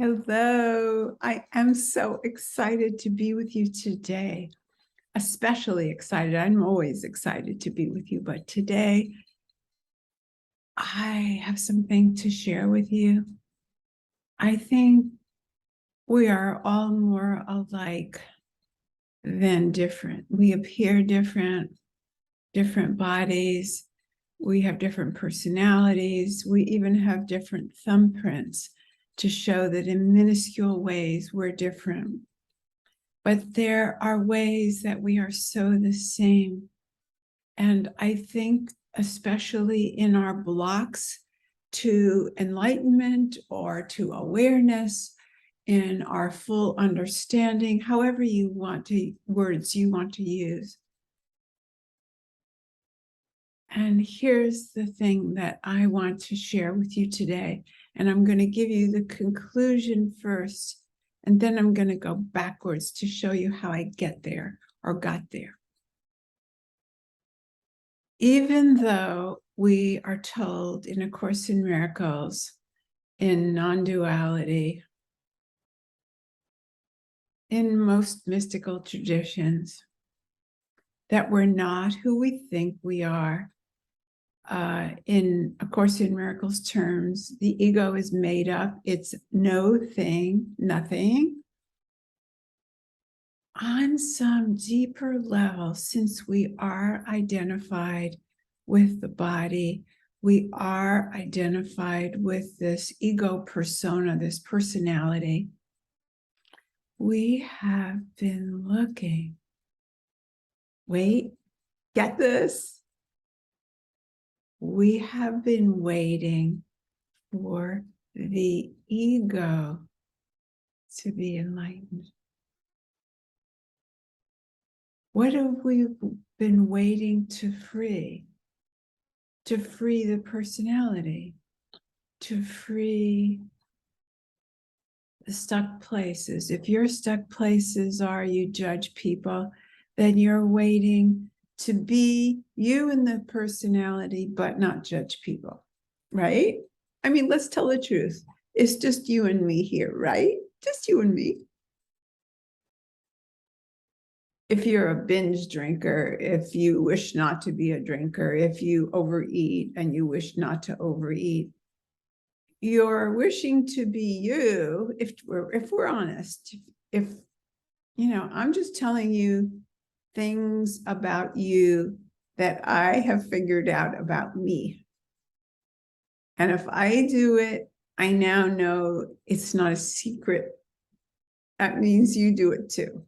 Hello. I am so excited to be with you today. Especially excited. I'm always excited to be with you, but today I have something to share with you. I think we are all more alike than different. We appear different, different bodies. We have different personalities. We even have different thumbprints to show that in minuscule ways we're different. But there are ways that we are so the same. And I think, especially in our blocks to enlightenment or to awareness, in our full understanding, however you want to, words you want to use. And here's the thing that I want to share with you today. And I'm going to give you the conclusion first, and then I'm going to go backwards to show you how I get there or got there. Even though we are told in A Course in Miracles, in non-duality, in most mystical traditions, that we're not who we think we are. In A Course in Miracles terms, the ego is made up. It's no thing, nothing. On some deeper level, since we are identified with the body, we are identified with this ego persona, this personality, we have been looking. Wait, get this. We have been waiting for the ego to be enlightened. What have we been waiting to free? To free the personality, to free the stuck places. If your stuck places are you judge people, then you're waiting to be you in the personality, but not judge people, right? I mean, let's tell the truth. It's just you and me here, right? Just you and me. If you're a binge drinker, if you wish not to be a drinker, if you overeat and you wish not to overeat, you're wishing to be you. If we're honest, if I'm just telling you things about you that I have figured out about me. And if I do it, I now know it's not a secret. That means you do it too.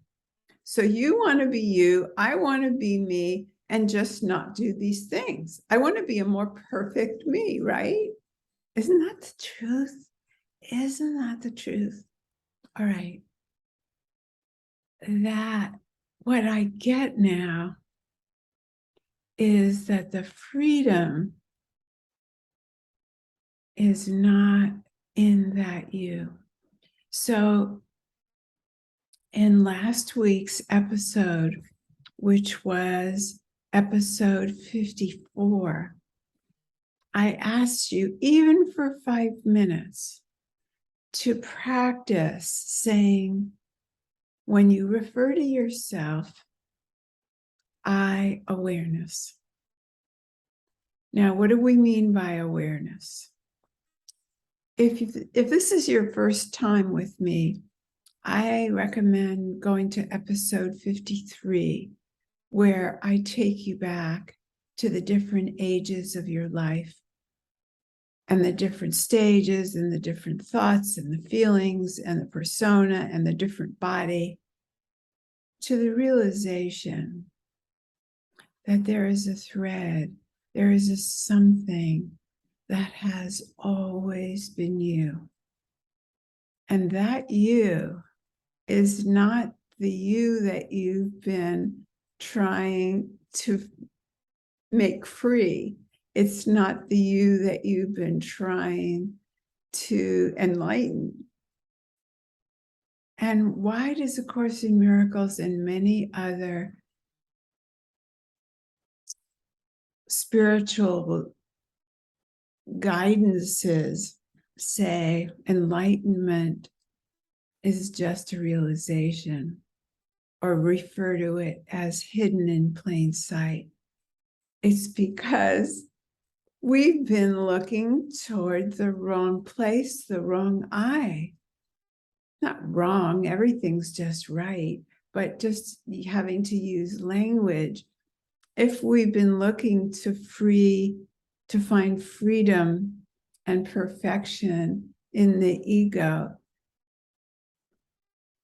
So you want to be you, I want to be me, and just not do these things. I want to be a more perfect me, right? Isn't that the truth? Isn't that the truth? All right. That what I get now is that the freedom is not in that you. So in last week's episode, which was episode 54, I asked you, even for 5 minutes, to practice saying, when you refer to yourself, I awareness. Now, what do we mean by awareness? If this is your first time with me, I recommend going to episode 53, where I take you back to the different ages of your life and the different stages and the different thoughts and the feelings and the persona and the different body, to the realization that there is a thread, there is a something that has always been you. And that you is not the you that you've been trying to make free. It's not the you that you've been trying to enlighten. And why does A Course in Miracles and many other spiritual guidances say enlightenment is just a realization, or refer to it as hidden in plain sight. It's because we've been looking toward the wrong place, the wrong eye. Not wrong, everything's just right, but just having to use language. If we've been looking to find freedom and perfection in the ego,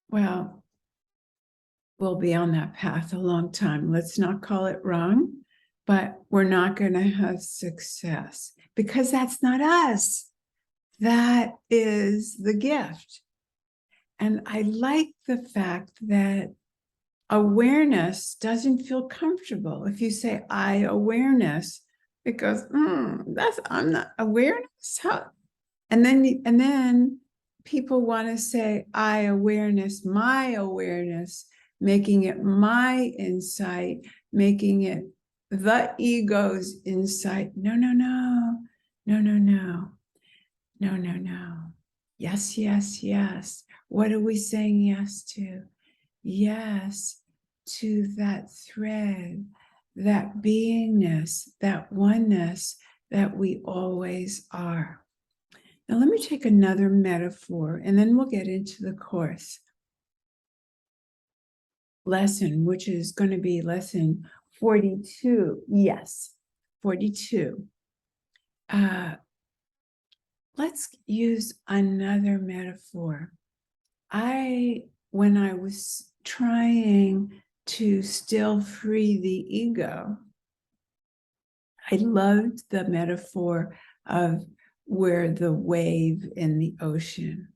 well, we'll be on that path a long time. Let's not call it wrong, but we're not going to have success because that's not us. That is the gift. And I like the fact that awareness doesn't feel comfortable. If you say I awareness, it goes, I'm not awareness. How? And then people want to say I awareness, my awareness, making it my insight, making it the ego's insight. No, no, no, no, no, no, no, no, no. Yes, yes, yes. What are we saying yes to? Yes to that thread, that beingness, that oneness that we always are. Now, let me take another metaphor and then we'll get into the course lesson, which is going to be lesson 42. Yes, 42. Let's use another metaphor. When I was trying to still free the ego, I loved the metaphor of we're the wave in the ocean.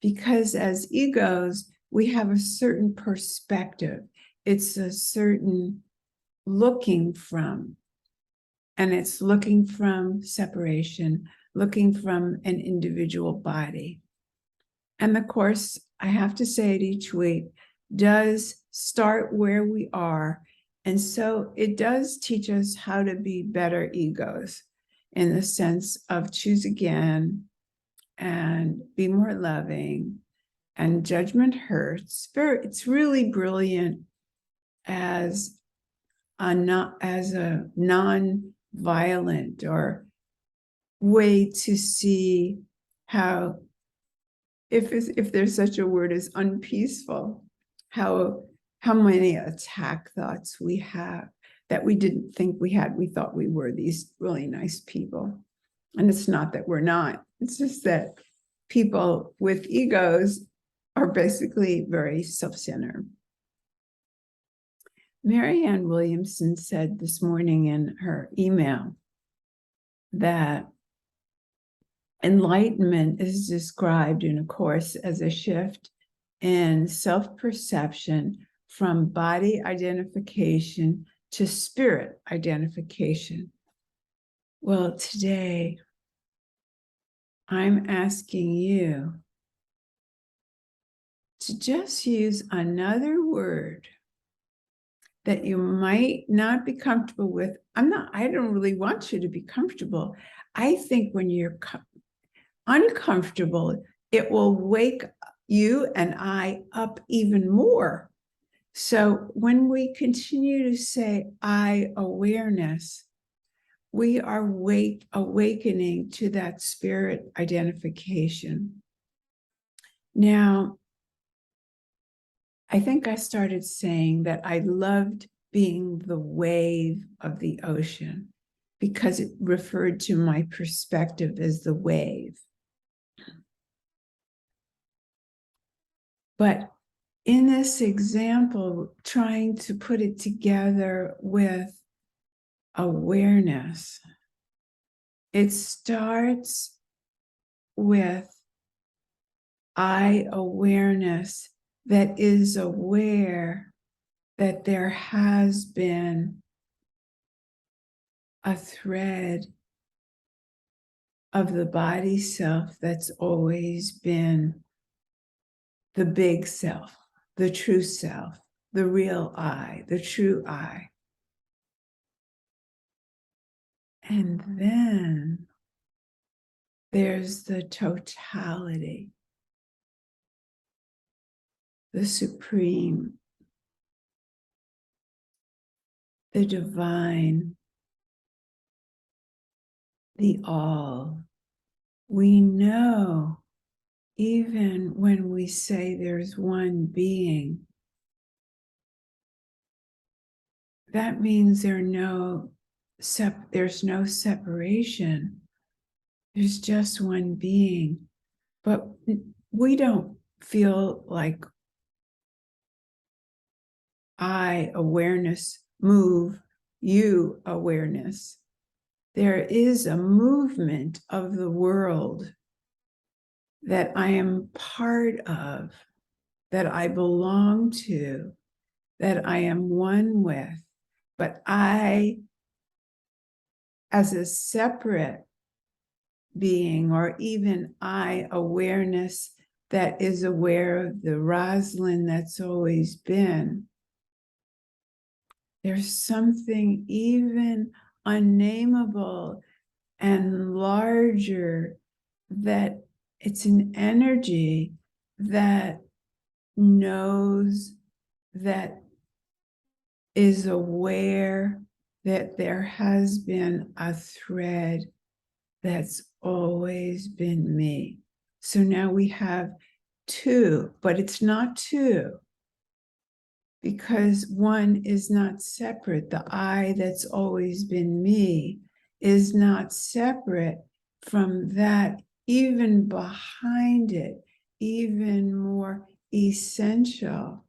Because as egos, we have a certain perspective. It's a certain looking from, and it's looking from separation, looking from an individual body. And the course, I have to say it each week, does start where we are. And so it does teach us how to be better egos in the sense of choose again and be more loving, and judgment hurts. It's really brilliant as a non-violent or way to see how, if there's such a word as unpeaceful, how many attack thoughts we have that we didn't think we had. We thought we were these really nice people. And it's not that we're not. It's just that people with egos are basically very self-centered. Marianne Williamson said this morning in her email that enlightenment is described in a course as a shift in self-perception from body identification to spirit identification. Well, today, I'm asking you to just use another word that you might not be comfortable with. I don't really want you to be comfortable. I think when you're uncomfortable, it will wake you and I up even more. So when we continue to say I awareness, we are awakening to that spirit identification. Now, I think I started saying that I loved being the wave of the ocean because it referred to my perspective as the wave. But in this example, trying to put it together with awareness, it starts with I awareness that is aware that there has been a thread of the body self that's always been the big self, the true self, the real I, the true I. And then there's the totality. the supreme, the divine, the all. We know even when we say there's one being, that means there's no separation. There's just one being. But we don't feel like I awareness move, you awareness. There is a movement of the world that I am part of, that I belong to, that I am one with. But I, as a separate being, or even I awareness that is aware of the Rosalind that's always been, there's something even unnameable and larger, that it's an energy that knows, that is aware that there has been a thread that's always been me. So now we have two, but it's not two, because one is not separate. The I that's always been me is not separate from that, even behind it, even more essential.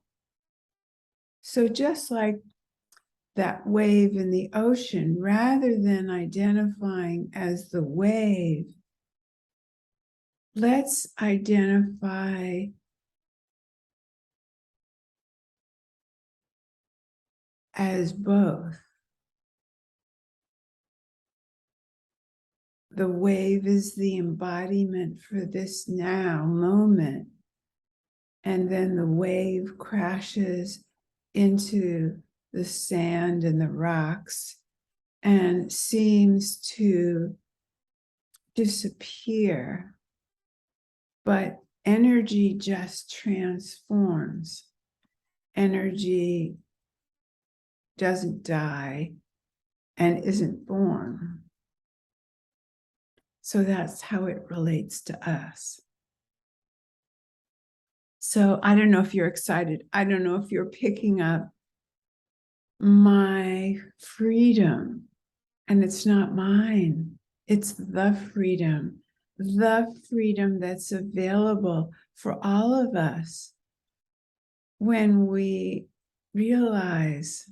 So just like that wave in the ocean, rather than identifying as the wave, let's identify as both. The wave is the embodiment for this now moment, and then the wave crashes into the sand and the rocks and seems to disappear, but energy just transforms. Energy doesn't die and isn't born. So that's how it relates to us. So I don't know if you're excited. I don't know if you're picking up my freedom, and it's not mine. It's the freedom that's available for all of us when we realize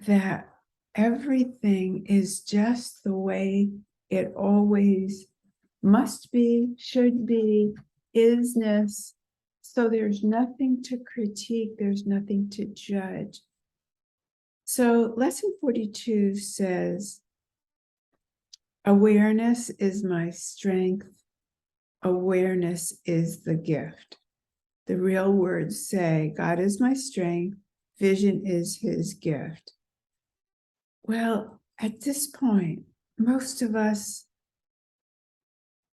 that everything is just the way it always must be, should be, isness. So there's nothing to critique, there's nothing to judge. So lesson 42 says, awareness is my strength, awareness is the gift. The real words say, God is my strength, vision is his gift. Well, at this point, most of us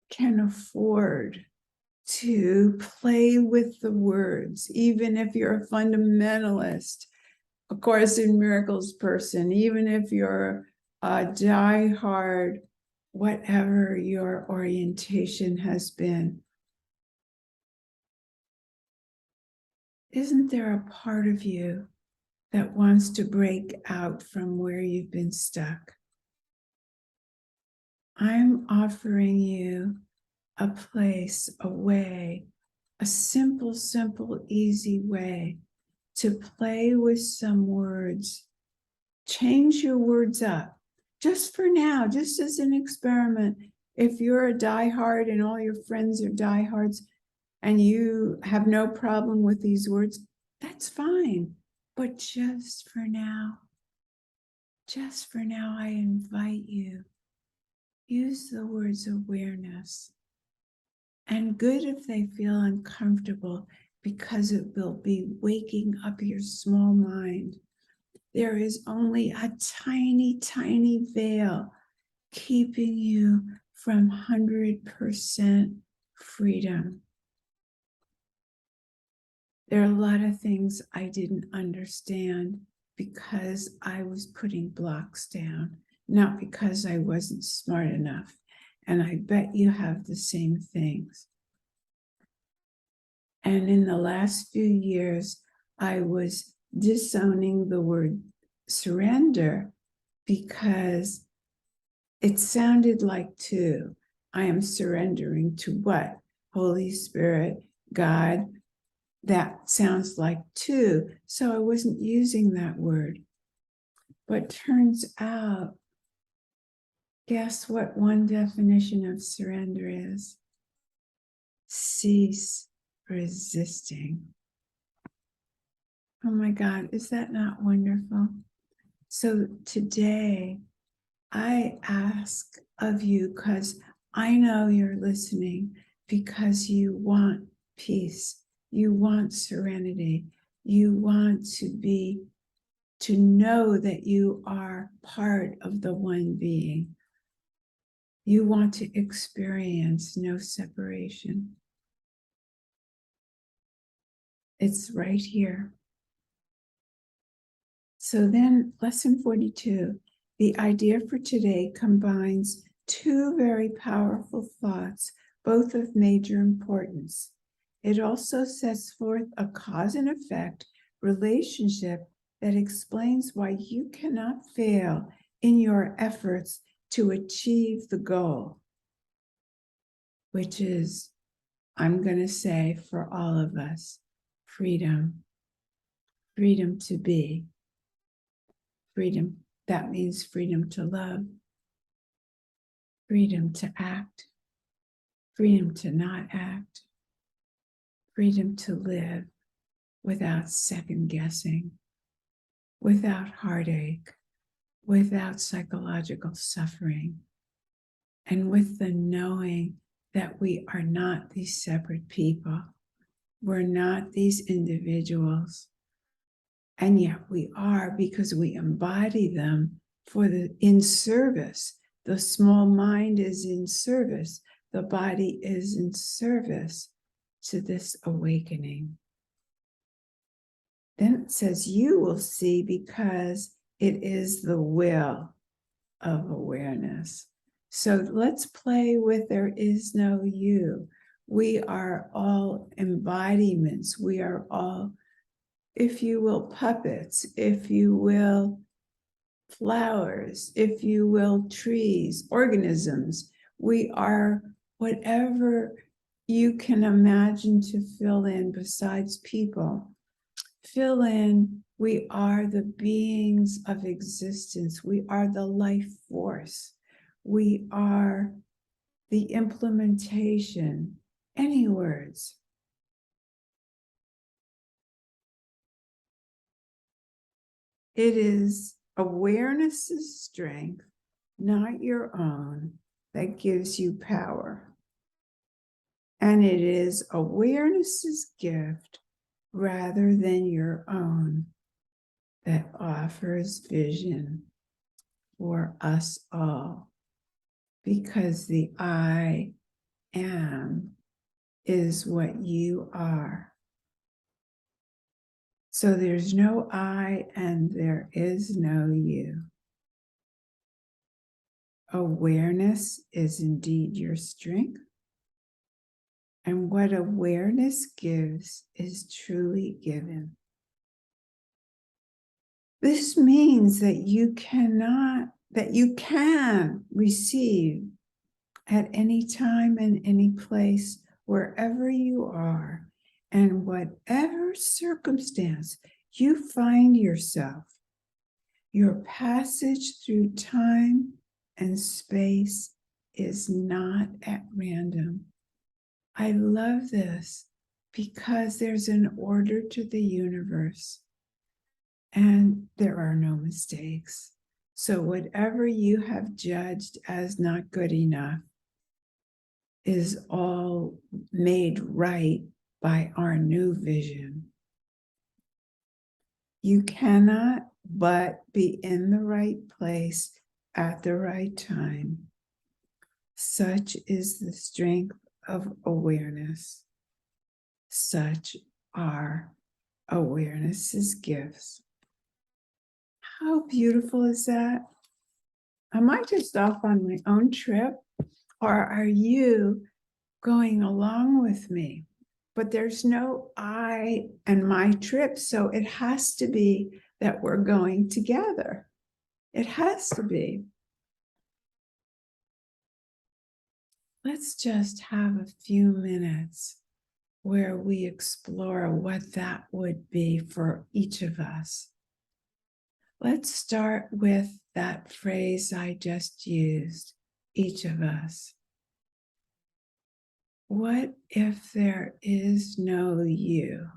can afford to play with the words, even if you're a fundamentalist, a Course in Miracles person, even if you're a diehard, whatever your orientation has been. Isn't there a part of you that wants to break out from where you've been stuck? I'm offering you a place, a way, a simple, easy way to play with some words. Change your words up just for now, just as an experiment. If you're a diehard and all your friends are diehards and you have no problem with these words, that's fine. But just for now, I invite you, use the words awareness. And good if they feel uncomfortable, because it will be waking up your small mind. There is only a tiny, tiny veil keeping you from 100% freedom. There are a lot of things I didn't understand because I was putting blocks down, not because I wasn't smart enough. And I bet you have the same things. And in the last few years, I was disowning the word surrender because it sounded like two. I am surrendering to what? Holy Spirit, God. That sounds like two. So I wasn't using that word. But turns out, guess what one definition of surrender is? Cease resisting. Oh my God, is that not wonderful? So today, I ask of you, because I know you're listening, because you want peace, you want serenity, you want to know that you are part of the one being. You want to experience no separation. It's right here. So then, lesson 42, the idea for today combines two very powerful thoughts, both of major importance. It also sets forth a cause and effect relationship that explains why you cannot fail in your efforts to achieve the goal, which is, I'm going to say for all of us, freedom, freedom to be. Freedom, that means freedom to love, freedom to act, freedom to not act, freedom to live without second guessing, without heartache, without psychological suffering, and with the knowing that we are not these separate people. We're not these individuals. And yet we are, because we embody them in service. The small mind is in service. The body is in service to this awakening. Then it says, you will see, because it is the will of awareness. So let's play with there is no you. We are all embodiments. We are all, if you will, puppets, if you will, flowers, if you will, trees, organisms. We are whatever you can imagine to fill in besides people. Fill in, we are the beings of existence. We are the life force. We are the implementation. Any words? It is awareness's strength, not your own, that gives you power. And it is awareness's gift, rather than your own, that offers vision for us all. Because the I am is what you are. So there's no I and there is no you. Awareness is indeed your strength. And what awareness gives is truly given. This means that you can receive at any time and any place, wherever you are, and whatever circumstance you find yourself. Your passage through time and space is not at random. I love this because there's an order to the universe and there are no mistakes. So whatever you have judged as not good enough is all made right by our new vision. You cannot but be in the right place at the right time. Such is the strength of awareness. Such are awareness's gifts. How beautiful is that? Am I just off on my own trip, or are you going along with me? But there's no I and my trip, so it has to be that we're going together. It has to be. Let's just have a few minutes where we explore what that would be for each of us. Let's start with that phrase I just used, each of us. What if there is no you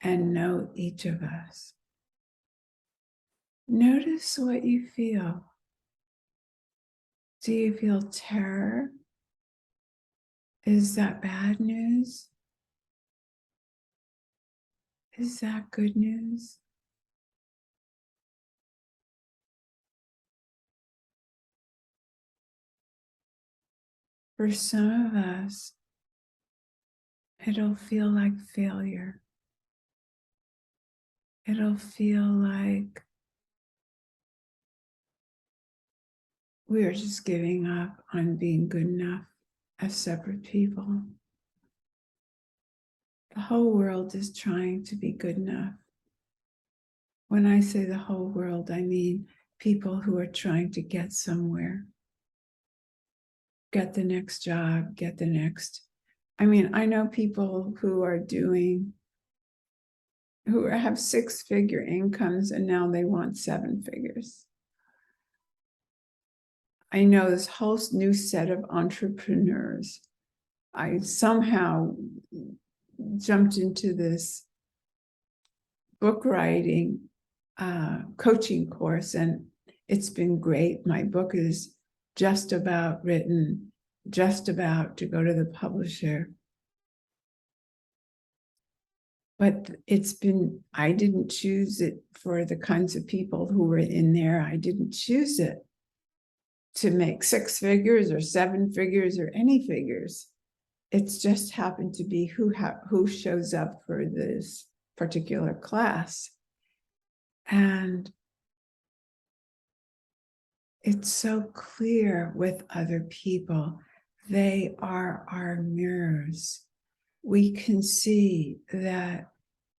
and no each of us? Notice what you feel. Do you feel terror? Is that bad news? Is that good news? For some of us, it'll feel like failure. It'll feel like we are just giving up on being good enough as separate people. The whole world is trying to be good enough. When I say the whole world, I mean people who are trying to get somewhere, get the next job, get the next. I mean, I know people who have 6-figure incomes and now they want 7 figures. I know this whole new set of entrepreneurs. I somehow jumped into this book writing coaching course, and it's been great. My book is just about written, just about to go to the publisher. But I didn't choose it for the kinds of people who were in there. I didn't choose it to make 6 figures or 7 figures or any figures. It's just happened to be who shows up for this particular class. And it's so clear with other people. They are our mirrors. We can see that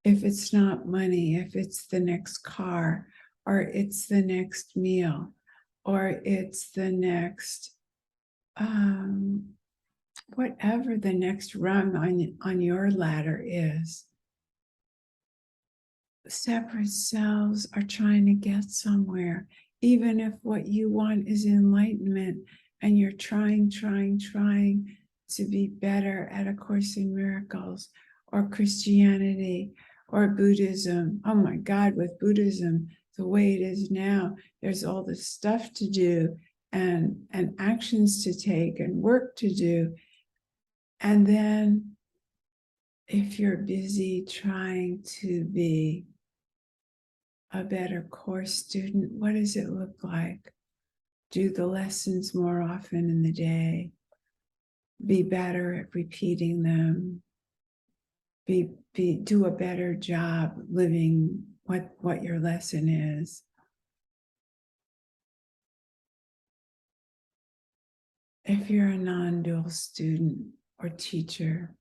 if it's not money, if it's the next car, or it's the next meal, or it's the next, whatever the next rung on your ladder is, separate selves are trying to get somewhere, even if what you want is enlightenment and you're trying to be better at A Course in Miracles or Christianity or Buddhism. Oh my God, with Buddhism, the way it is now, there's all this stuff to do and actions to take and work to do. And then if you're busy trying to be a better course student, what does it look like? Do the lessons more often in the day, be better at repeating them, do a better job living what your lesson is. If you're a non-dual student or teacher,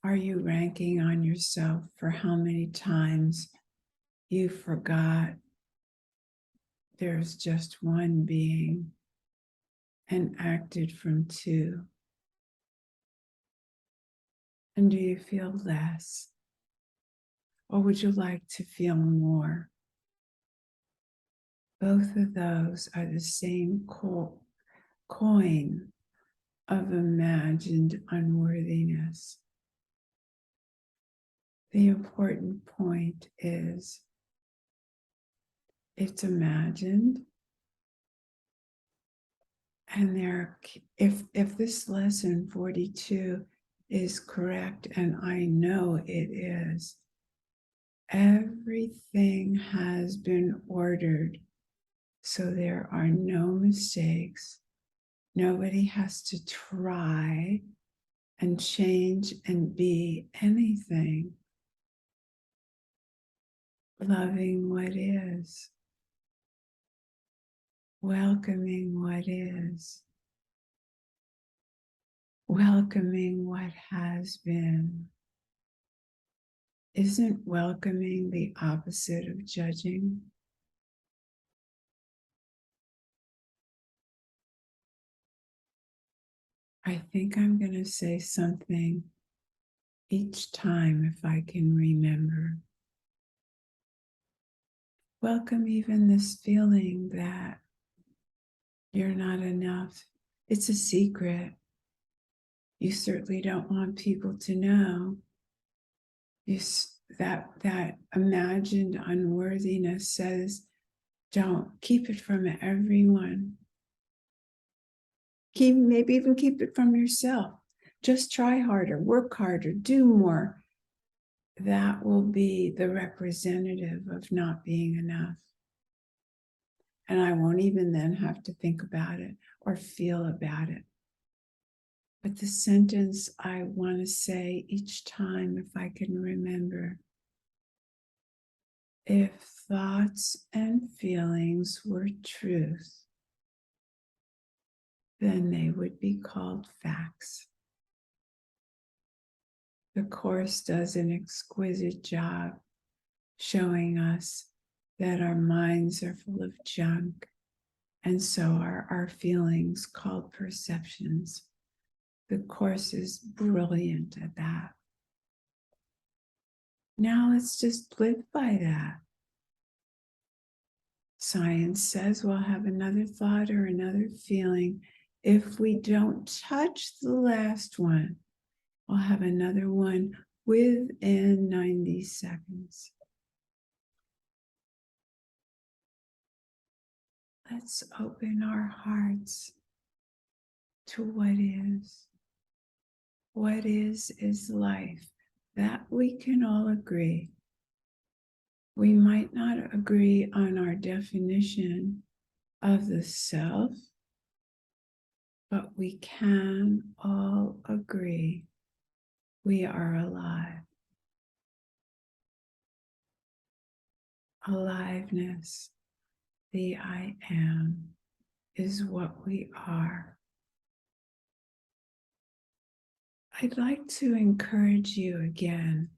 are you ranking on yourself for how many times you forgot there's just one being and acted from 2? And do you feel less? Or would you like to feel more? Both of those are the same coin of imagined unworthiness. The important point is it's imagined, and if this lesson 42 is correct, and I know it is, everything has been ordered So there are no mistakes. Nobody has to try and change and be anything. Loving what is, welcoming what is, welcoming what has been. Isn't welcoming the opposite of judging? I think I'm going to say something each time if I can remember. Welcome even this feeling that you're not enough. It's a secret. You certainly don't want people to know. That imagined unworthiness says, don't keep it from everyone. Maybe even keep it from yourself. Just try harder, work harder, do more. That will be the representative of not being enough. And I won't even then have to think about it or feel about it. But the sentence I want to say each time, if I can remember, if thoughts and feelings were truth, then they would be called facts. The Course does an exquisite job showing us that our minds are full of junk, and so are our feelings called perceptions. The Course is brilliant at that. Now let's just live by that. Science says we'll have another thought or another feeling. If we don't touch the last one, we'll have another one within 90 seconds. Let's open our hearts to what is. What is life. That we can all agree. We might not agree on our definition of the self, but we can all agree we are alive. Aliveness, the I am, is what we are. I'd like to encourage you again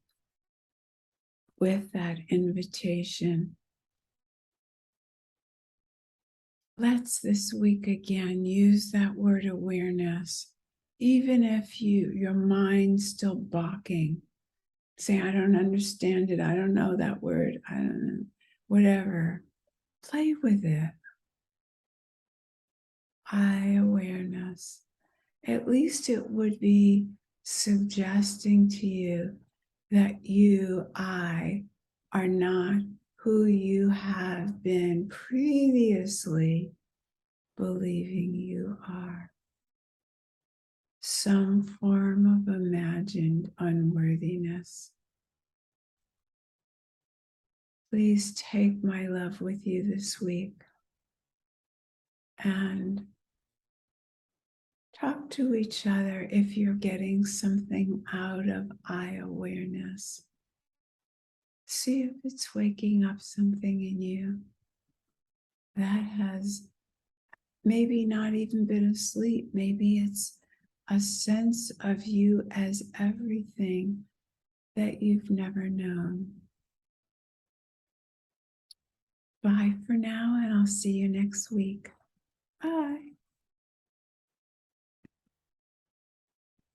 with that invitation. Let's this week again use that word awareness, even if your mind's still balking. Say, I don't understand it. I don't know that word. I don't know. Whatever. Play with it. Awareness. At least it would be suggesting to you that I, are not who you have been previously believing you are. Some form of imagined unworthiness. Please take my love with you this week and talk to each other if you're getting something out of I awareness. See if it's waking up something in you that has maybe not even been asleep. Maybe it's a sense of you as everything that you've never known. Bye for now, and I'll see you next week. Bye.